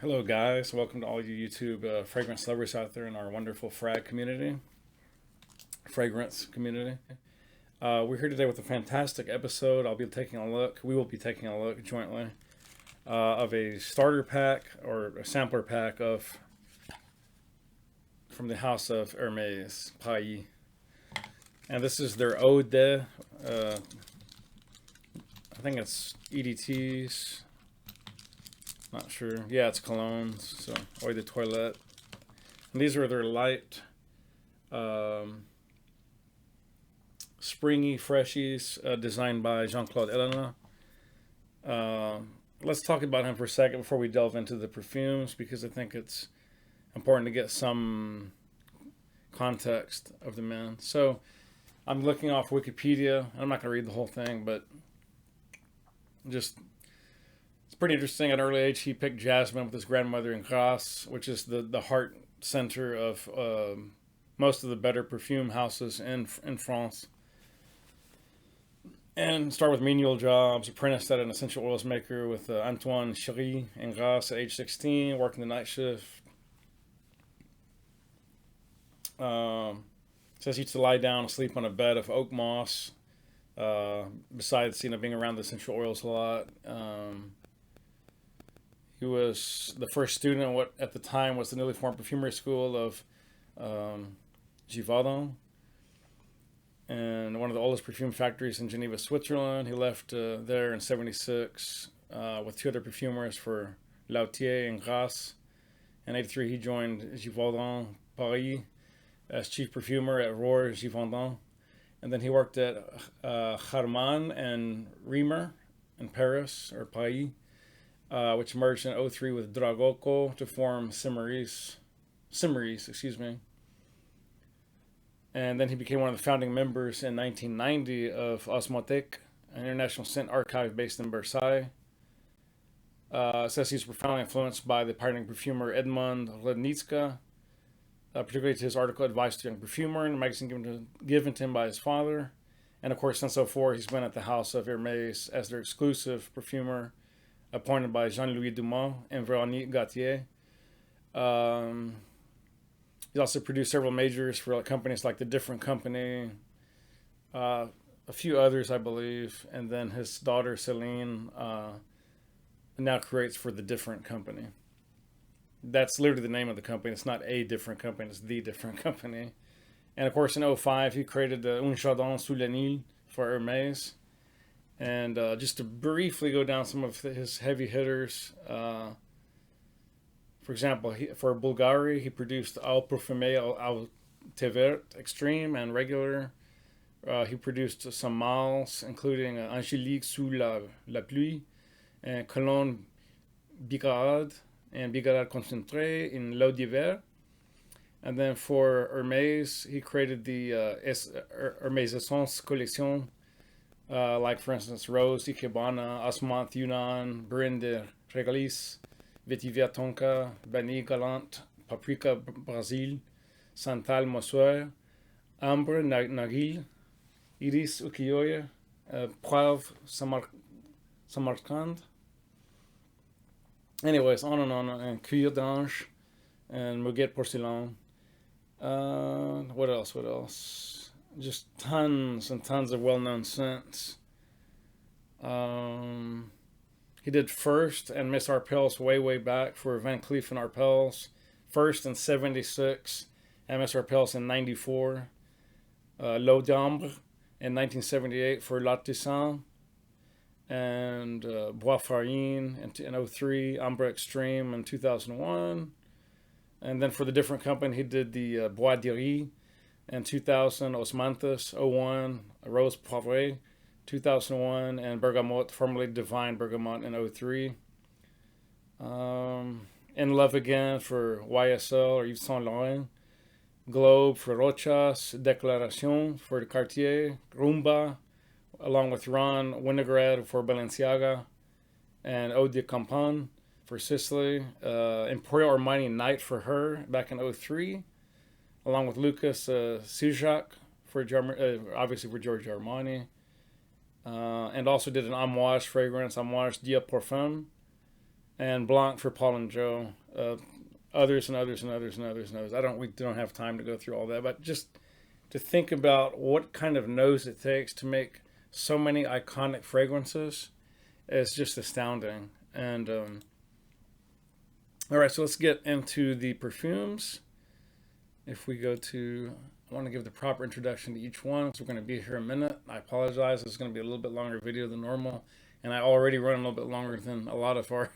Hello, guys. Welcome to all you YouTube fragrance lovers out there in our wonderful fragrance community. We're here today with a fantastic episode. I'll be taking a look. We will be taking a look jointly of a starter pack or a sampler pack of from the house of Hermes, Pailly. And this is their Eau de, I think it's EDTs. Not sure. Yeah, it's colognes. So, Eau de Toilette. And these are their light, springy freshies designed by Jean-Claude Elena. Let's talk about him for a second before we delve into the perfumes, because I think it's important to get some context of the man. So, I'm looking off Wikipedia. I'm not going to read the whole thing, but just it's pretty interesting. At an early age, he picked jasmine with his grandmother in Grasse, which is the heart center of most of the better perfume houses in France. And started with menial jobs, apprenticed at an essential oils maker with Antoine Chéry in Grasse at age 16, working the night shift. Says he used to lie down and sleep on a bed of oak moss, besides being around the essential oils a lot. He was the first student at what at the time was the newly formed perfumery school of Givaudan, and one of the oldest perfume factories in Geneva, Switzerland. He left there in '76 with two other perfumers for Lautier and Grasse. In '83, he joined Givaudan Paris as chief perfumer at Rohr Givaudan. And then he worked at Hermes and Riemer in Paris, or Paris, which merged in '03 with Dragoco to form Simmeries, excuse me. And then he became one of the founding members in 1990 of Osmothèque, an international scent archive based in Versailles. Says he's profoundly influenced by the pioneering perfumer Edmond Lednicka, particularly to his article Advice to a Young Perfumer in a magazine given to him by his father. And of course, since '04, he's been at the house of Hermes as their exclusive perfumer, appointed by Jean-Louis Dumas and Véronique Gautier. He's also produced several majors for companies like the Different Company, a few others, I believe. And then his daughter, Celine, now creates for the Different Company. That's literally the name of the company. It's not a different company. It's the Different Company. And of course, in '05, he created the Un Chardon sous le Nil for Hermes. And just to briefly go down some of his heavy hitters, for example, for Bulgari, he produced Au Parfumé Au Thé Vert Extreme and Regular. He produced some mâles, including Angélique sous la pluie, and Cologne Bigarade, and Bigarade Concentré in L'Eau d'Hiver. And then for Hermes, he created the Hermes Essence Collection, like for instance Rose Ikebana, Osmant Yunnan, Bryn de Régalis, Vetiver Tonka, Vanille Galante, Paprika Brazil, Santal Mossoir, Ambre Nagil, Iris Ukiyoye, Poivre Samarkand. Anyways, on, and Cuir d'Ange, and Muguet Porcelain. What else? Just tons and tons of well-known scents. He did First and Miss Arpels way back for Van Cleef and Arpels. First in '76 and Miss Arpels in '94. L'Eau d'Ambre in 1978 for L'Artisan. And Bois Farine in '03, Ambre Extreme in 2001. And then for the Different Company, he did the Bois de Riz in 2000, Osmanthus '01, Rose Poivrée 2001, and Bergamote, formerly Divine Bergamote in '03. In Love Again for YSL or Yves Saint Laurent. Globe for Rochas, Declaration for Cartier, Rumba, along with Ron Winograd for Balenciaga, and Eau de Campagne for Sicily, Emporio Armani Night for her back in '03, along with Lucas Sijak for obviously for Giorgio Armani, and also did an Amouage fragrance, Amouage Dia Parfum, and Blanc for Paul and Joe. Others and others and others and others and others. We don't have time to go through all that, but just to think about what kind of nose it takes to make so many iconic fragrances is just astounding. And all right, so let's get into the perfumes. If we go to, I want to give the proper introduction to each one, so we're going to be here a minute. I apologize, it's going to be a little bit longer video than normal, and I already run a little bit longer than a lot of our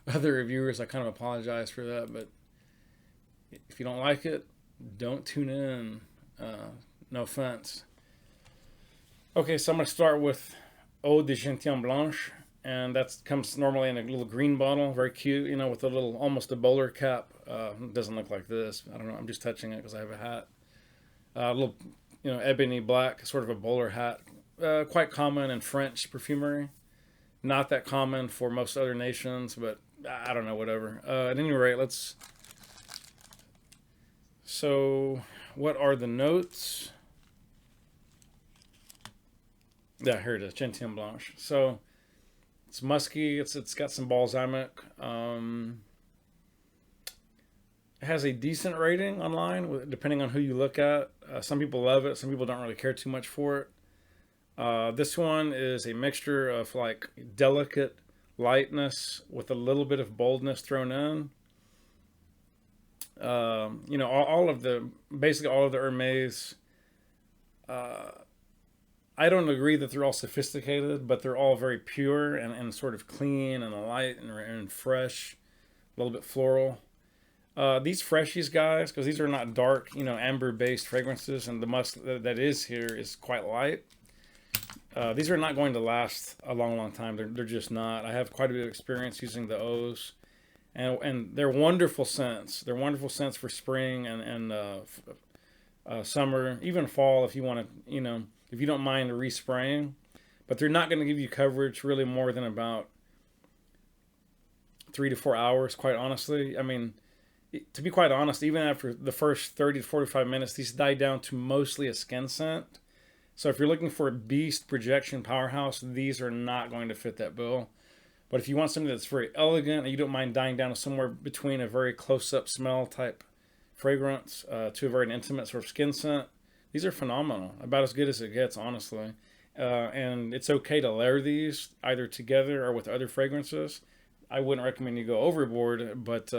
other reviewers. I kind of apologize for that, but if you don't like it, don't tune in. No offense. Okay, so I'm going to start with Eau de Gentian Blanche, and that comes normally in a little green bottle, very cute, you know, with a little, almost a bowler cap. It doesn't look like this. I don't know. I'm just touching it because I have a hat. A little, you know, ebony black, sort of a bowler hat. Quite common in French perfumery. Not that common for most other nations, but I don't know, whatever. At any rate, let's... So, what are the notes? Yeah, here it is, Gentian Blanche. So, it's musky. It's got some balsamic. It has a decent rating online, depending on who you look at. Some people love it. Some people don't really care too much for it. This one is a mixture of like delicate lightness with a little bit of boldness thrown in. You know, basically all of the Hermes, I don't agree that they're all sophisticated, but they're all very pure and sort of clean and light and fresh, a little bit floral. These freshies, guys, because these are not dark, you know, amber-based fragrances, and the musk that is here is quite light. These are not going to last a long, long time. They're just not. I have quite a bit of experience using the O's. And they're wonderful scents. They're wonderful scents for spring and summer, even fall if you want to, you know, if you don't mind respraying. But they're not going to give you coverage really more than about 3 to 4 hours, quite honestly. I mean, to be quite honest, even after the first 30 to 45 minutes, these die down to mostly a skin scent. So if you're looking for a beast projection powerhouse, these are not going to fit that bill. But if you want something that's very elegant and you don't mind dying down to somewhere between a very close-up smell type fragrance to a very intimate sort of skin scent, these are phenomenal. About as good as it gets, honestly. And it's okay to layer these either together or with other fragrances. I wouldn't recommend you go overboard, but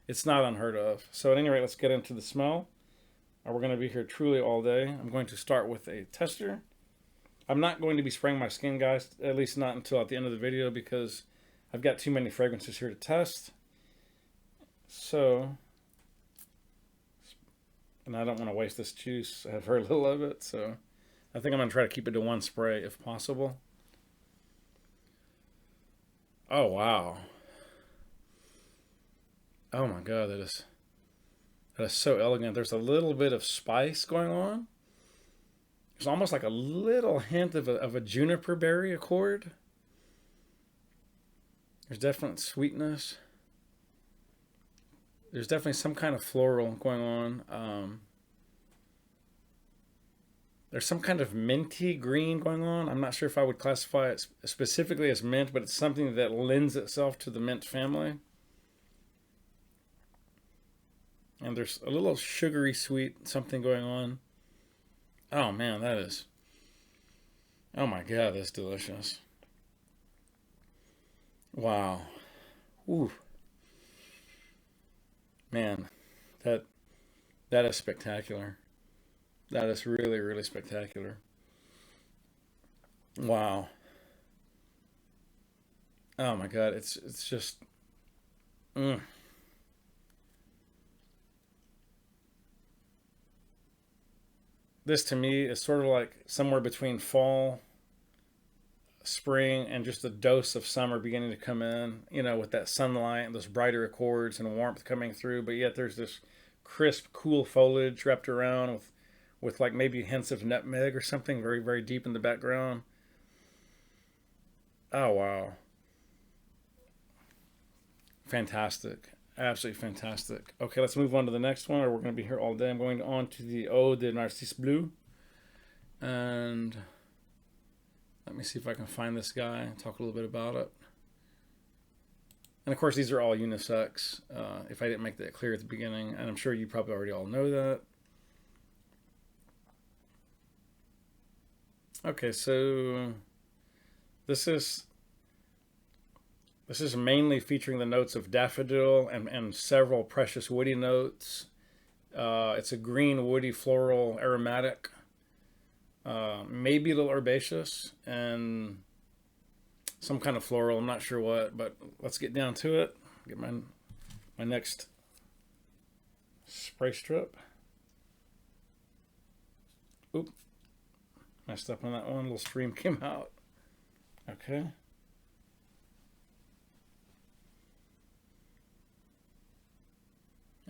it's not unheard of. So at any rate, let's get into the smell. We're going to be here truly all day. I'm going to start with a tester. I'm not going to be spraying my skin, guys, at least not until at the end of the video, because I've got too many fragrances here to test. So, and I don't want to waste this juice. I have very little of it, so I think I'm going to try to keep it to one spray if possible. Oh, wow. Oh my God, that is so elegant. There's a little bit of spice going on. There's almost like a little hint of a juniper berry accord. There's definite sweetness. There's definitely some kind of floral going on. There's some kind of minty green going on. I'm not sure if I would classify it specifically as mint, but it's something that lends itself to the mint family. And there's a little sugary sweet something going on. Oh man, that is... Oh my God, that's delicious. Wow. Ooh. Man, that is spectacular. That is really, really spectacular. Wow. Oh my God, it's just... This to me is sort of like somewhere between fall, spring, and just a dose of summer beginning to come in, you know, with that sunlight and those brighter accords and warmth coming through. But yet there's this crisp, cool foliage wrapped around with like maybe hints of nutmeg or something very, very deep in the background. Oh, wow. Fantastic. Absolutely fantastic. Okay, let's move on to the next one, or we're going to be here all day. I'm going on to the Eau de Narcisse Bleu. And let me see if I can find this guy and talk a little bit about it. And of course, these are all unisex, if I didn't make that clear at the beginning, and I'm sure you probably already all know that. Okay, so this is this is mainly featuring the notes of daffodil and several precious woody notes. It's a green, woody, floral, aromatic, maybe a little herbaceous, and some kind of floral. I'm not sure what, but let's get down to it. Get my next spray strip. Oop, messed up on that one. A little stream came out. Okay.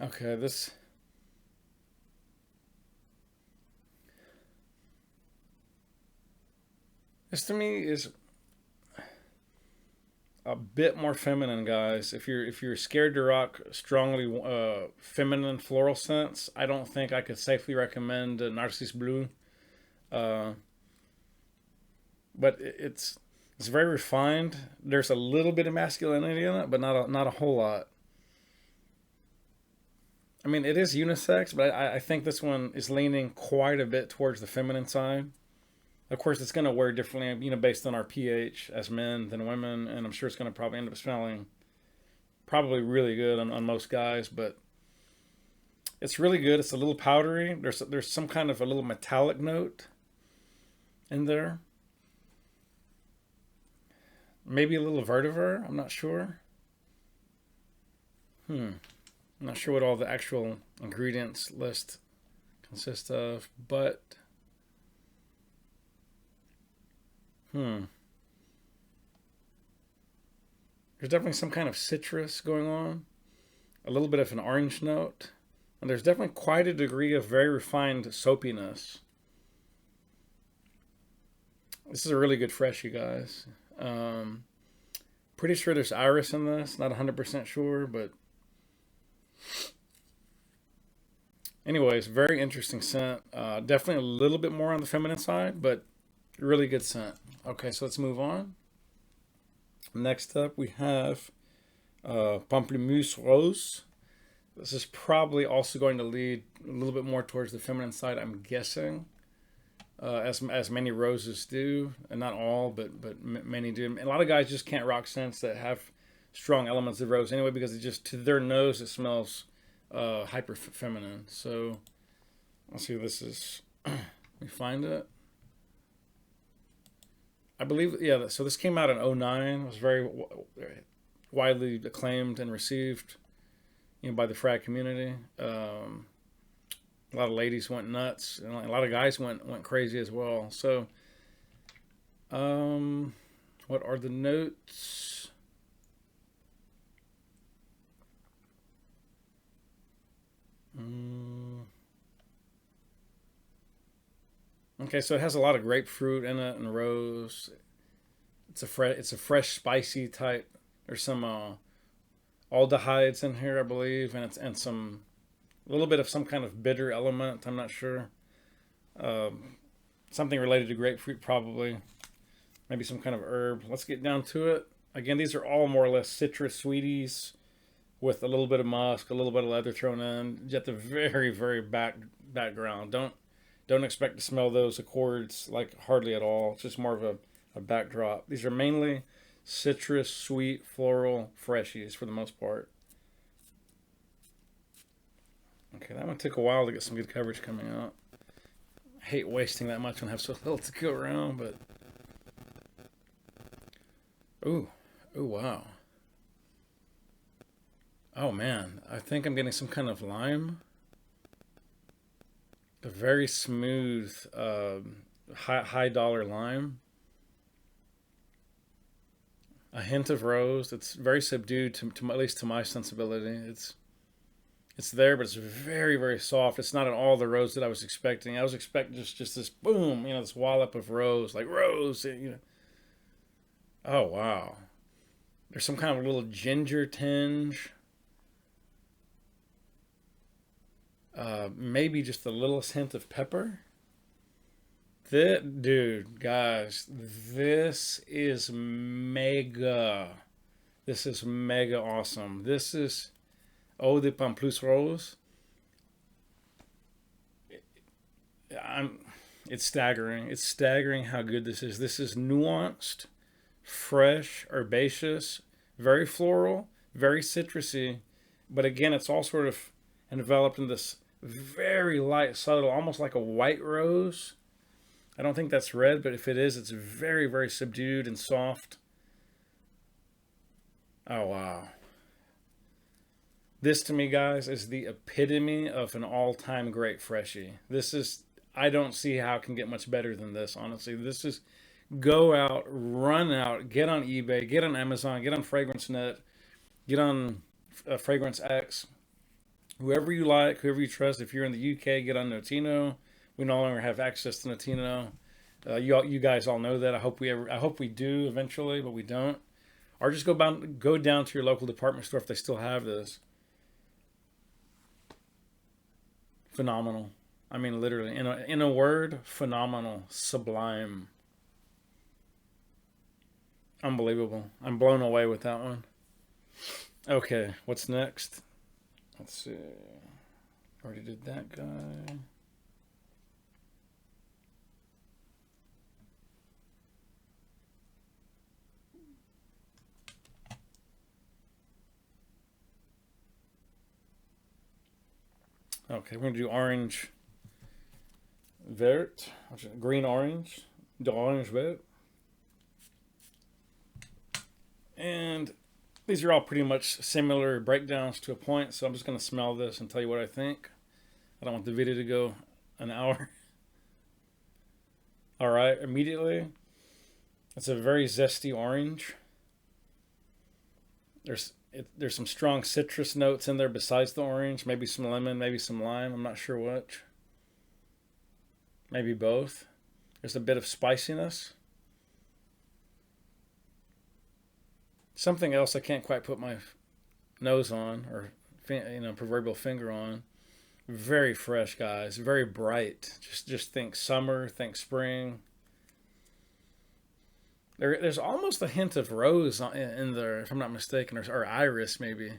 Okay, this to me is a bit more feminine, guys. If you're scared to rock strongly feminine floral scents, I don't think I could safely recommend Narcisse Bleu. Uh, but it's very refined. There's a little bit of masculinity in it, but not a whole lot. I mean, it is unisex, but I think this one is leaning quite a bit towards the feminine side. Of course, it's going to wear differently, based on our pH as men than women, and I'm sure it's going to probably end up smelling probably really good on most guys, but it's really good. It's a little powdery. There's some kind of a little metallic note in there. Maybe a little vetiver. I'm not sure. I'm not sure what all the actual ingredients list consists of, but there's definitely some kind of citrus going on, a little bit of an orange note, and there's definitely quite a degree of very refined soapiness. This is a really good fresh, you guys. Pretty sure there's iris in this. Not 100% sure, but anyways, very interesting scent. Definitely a little bit more on the feminine side, but really good scent. Okay, so let's move on. Next up, we have Pamplemousse Rose. This is probably also going to lead a little bit more towards the feminine side, I'm guessing, as many roses do, and not all, but many do. And a lot of guys just can't rock scents that have strong elements of rose anyway, because it just, to their nose, it smells hyper feminine. So let's see, this is. Let me find it. I believe, yeah. So this came out in 2009. It was very widely acclaimed and received, by the frag community. A lot of ladies went nuts, and a lot of guys went crazy as well. So, what are the notes? Okay, so it has a lot of grapefruit in it and rose. It's a fresh, spicy type. There's some aldehydes in here, I believe, and some a little bit of some kind of bitter element. I'm not sure. Something related to grapefruit, probably. Maybe some kind of herb. Let's get down to it. Again, these are all more or less citrus sweeties with a little bit of musk, a little bit of leather thrown in. Just the very, very background. Don't expect to smell those accords like hardly at all. It's just more of a backdrop. These are mainly citrus, sweet, floral freshies for the most part. Okay, that one took a while to get some good coverage coming out. I hate wasting that much when I have so little to go around, but ooh, wow. Oh man, I think I'm getting some kind of lime. A very smooth, high dollar lime. A hint of rose. It's very subdued to at least to my sensibility. It's there, but it's very, very soft. It's not at all the rose that I was expecting. I was expecting just this boom, this wallop of rose, like rose. Oh wow. There's some kind of little ginger tinge. Maybe just the littlest hint of pepper. Dude, guys, this is mega. This is mega awesome. This is Eau de Pamplemousse Rose. I'm, it's staggering. It's staggering how good this is. This is nuanced, fresh, herbaceous, very floral, very citrusy. But again, it's all sort of enveloped in this very light, subtle, almost like a white rose. I don't think that's red, but if it is, it's very, very subdued and soft. Oh, wow. This to me, guys, is the epitome of an all-time great freshie. This is, I don't see how it can get much better than this, honestly. This is go out, run out, get on eBay, get on Amazon, get on FragranceNet, get on Fragrance X, whoever you like, whoever you trust. If you're in the UK, get on Notino. We no longer have access to Notino. You guys all know that. I hope we do eventually, but we don't. Or just go down to your local department store if they still have this. Phenomenal. I mean, literally, in a word, phenomenal, sublime, unbelievable. I'm blown away with that one. Okay, what's next? Let's see. Already did that guy. Okay, we're gonna do orange vert, green orange, d'orange vert. And these are all pretty much similar breakdowns to a point, so I'm just gonna smell this and tell you what I think. I don't want the video to go an hour. All right, immediately, it's a very zesty orange. There's some strong citrus notes in there besides the orange. Maybe some lemon, maybe some lime. I'm not sure which. Maybe both. There's a bit of spiciness. Something else I can't quite put my nose on or proverbial finger on. Very fresh, guys. Very bright. Just think summer, think spring. There's almost a hint of rose in there, if I'm not mistaken, or iris maybe.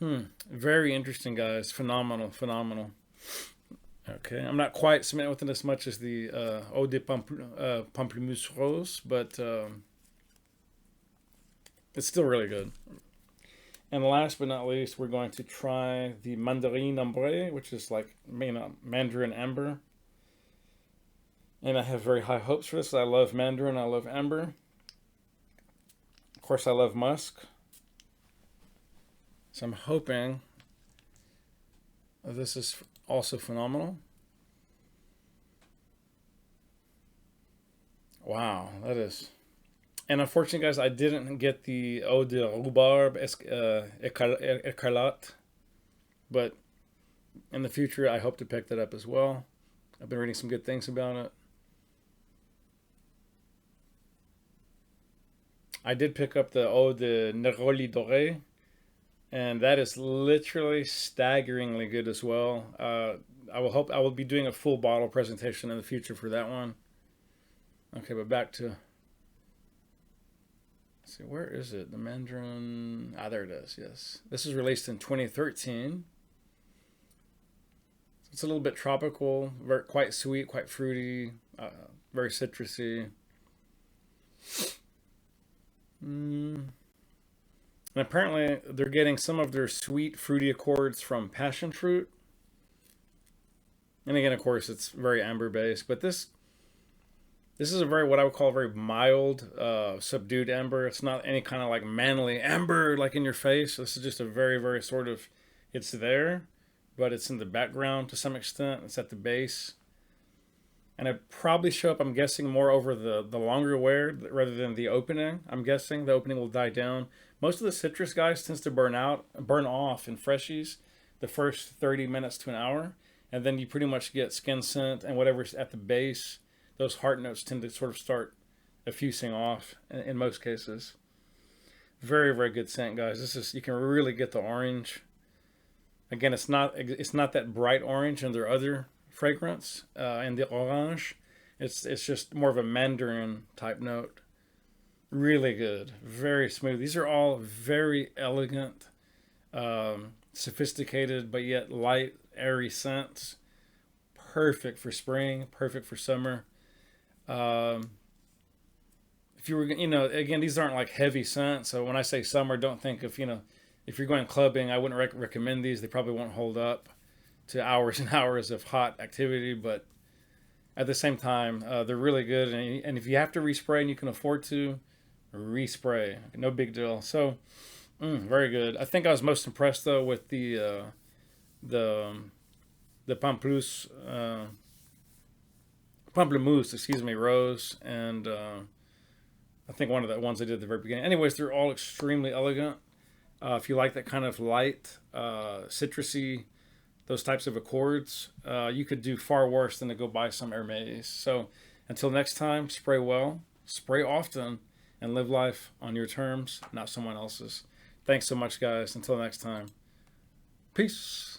Very interesting, guys. Phenomenal, phenomenal. Okay, I'm not quite smitten with it as much as the Eau de Pamplemousse Rose, but it's still really good. And last but not least, we're going to try the Mandarine Ambre, which is like Mandarin Amber. And I have very high hopes for this. I love Mandarin, I love Amber. Of course, I love musk. So I'm hoping this is also phenomenal. Wow, that is. And unfortunately, guys, I didn't get the Eau de Rhubarbe Écarlate. But in the future, I hope to pick that up as well. I've been reading some good things about it. I did pick up the Eau de Neroli Doré, and that is literally staggeringly good as well. I will be doing a full bottle presentation in the future for that one. Okay, but back to, let's see, where is it? The Mandarin, there it is, yes. This was released in 2013. It's a little bit tropical, quite sweet, quite fruity, very citrusy. And apparently they're getting some of their sweet fruity accords from passion fruit. And again, of course, it's very amber based, but this is a what I would call a very mild, subdued amber. It's not any kind of like manly amber like in your face. This is just a very, very sort of, it's there, but it's in the background to some extent. It's at the base. And it probably show up, I'm guessing, more over the longer wear rather than the opening. I'm guessing the opening will die down. Most of the citrus, guys, tends to burn off in freshies the first 30 minutes to an hour. And then you pretty much get skin scent and whatever's at the base. Those heart notes tend to sort of start effusing off in most cases. Very, very good scent, guys. You can really get the orange. Again, it's not that bright orange in their other fragrance, and the orange, it's just more of a mandarin type note. Really good, very smooth. These are all very elegant, sophisticated, but yet light, airy scents. Perfect for spring, perfect for summer. Um, if you were, again, these aren't like heavy scents. So when I say summer, don't think of, if you're going clubbing, I wouldn't recommend these. They probably won't hold up to hours and hours of hot activity, but at the same time, they're really good. And if you have to respray and you can afford to, respray. No big deal. So, very good. I think I was most impressed though with the the pamplemousse, excuse me, rose, and I think one of the ones I did at the very beginning. Anyways, they're all extremely elegant. If you like that kind of light, citrusy, those types of accords, you could do far worse than to go buy some Hermes. So until next time, spray well, spray often, and live life on your terms, not someone else's. Thanks so much, guys. Until next time, peace.